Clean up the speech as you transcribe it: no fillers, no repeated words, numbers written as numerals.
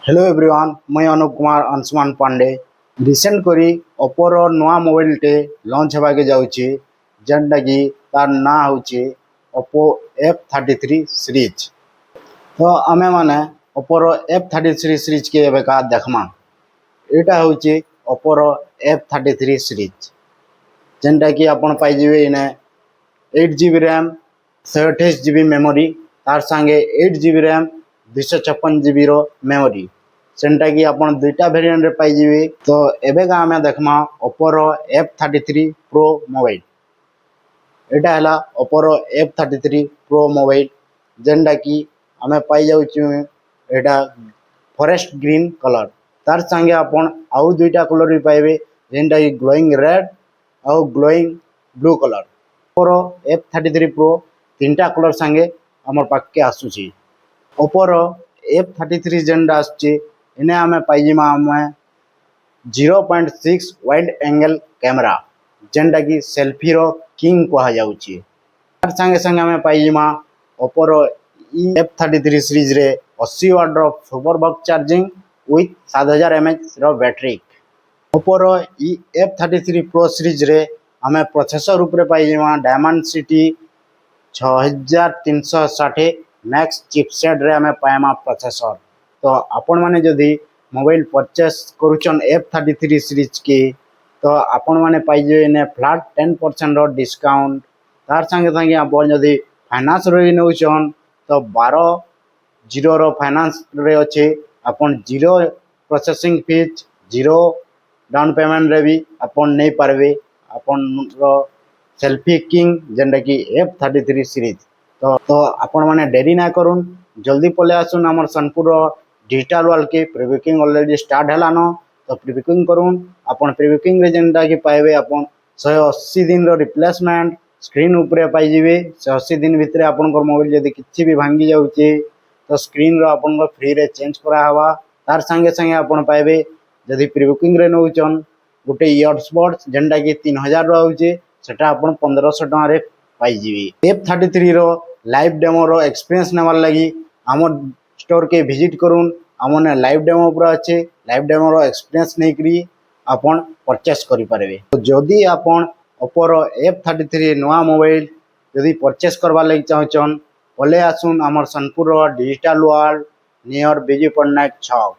Hello everyone, मैं Anup Kumar Anshuman Pandey. Recent करी ओप्पोर नुआ मोबाइल टे लॉन्च होगा के जाउची, जेनटा कि तार ना होची ओप्पो F33 सीरीज। तो आमे माने ओप्पोर F33 सीरीज के एबे का देखमा। एटा होची ओप्पोर F33 सीरीज, जेनटा कि आपण पाई जिवे इने 8GB रैम 128GB मेमोरी, तार संगे 8GB रैम 256GB रो मेमोरी, सेंटा कि आपण दुईटा वेरिएंट रे पाई जिवे। तो एबे का हमें देखमा ओप्पो रो F33 प्रो मोबाइल। एटा हला ओप्पो रो F33 प्रो मोबाइल, जेनटा कि हमें पाई जाउछु एटा फॉरेस्ट ग्रीन कलर, तार संगे आपण आउ दुईटा कलर भी पाइबे, जेनटा कि ग्लोइंग रेड और ग्लोइंग ब्लू कलर। ओप्पोर F33 प्रो तीनटा कलर संगे हमर पाके आसुची। ओप्पोर F33 जेनटा आसुची इने आमे पाइजिमा आमे 0.6 वाइड एंगल कैमरा, जेनटा कि सेल्फी रो किंग कहा जाउची। तार संगे संगे आमे पाइजिमा ओप्पोर F33 सीरीज रे 80 वाट रो सुपर बक चार्जिंग विथ 7000 mAh रो बैटरी। ओप्पोर F33 प्रो सीरीज रे आमे प्रोसेसर उपरे पाइजिमा डायमेंसिटी 6360 मैक्स चिपसेट रे आमे पाइमा प्रोसेसर। तो आपण माने जदि मोबाइल परचेस करूचन F33 सीरीज के, तो आपण माने पाइजे ने फ्लैट 10% रो डिस्काउंट। तार संगे संगे आपण जदि फाइनेंस रे नउचन तो 12 रो फाइनेंस रे अछि। आपण 0 प्रोसेसिंग फीस 0 डाउन पेमेंट रे भी आपण नहीं पारबे आपण रो सेल्फी किंग, जेनटा कि F33 सीरीज। तो आपण माने देरी ना करूँ, जल्दी पले आसुन हमर सनपुर डिजिटल वर्ल्ड के प्री बुकिंग ऑलरेडी स्टार्ट हैलान। तो प्री बुकिंग करूँ, आपण प्री बुकिंग रे जेनटा कि पाइबे आपण 180 दिन रो रिप्लेसमेंट स्क्रीन उपरे पाई जिवे। 180 दिन भितरे आपण को मोबाइल जदि किछि भी भांगी जाउची तो स्क्रीन रो आपण को फ्री रे चेंज करा हवा। तार संगे संगे आपण पाइबे जदि प्री बुकिंग रे नउचन गोटे ईयरबड्स जेनटा कि 3000 रो आउची, सेटा आपण 1500 टका रे पाई जिवे। F33 रो लाइव डेमो रो एक्सपीरियंस नेवार लगी हमर स्टोर के विजिट करूँ। हमने लाइव डेमो पूरा अच्छे, लाइव डेमो रो एक्सपीरियंस नहीं करी आपण परचेस करि पारबे। तो जदि आपण ओप्पो रो F33 नवा मोबाइल जदि परचेस करबा लागि चाहचन, पले आसुन हमर सनपुर रो digital world near Biju Patnaik छक।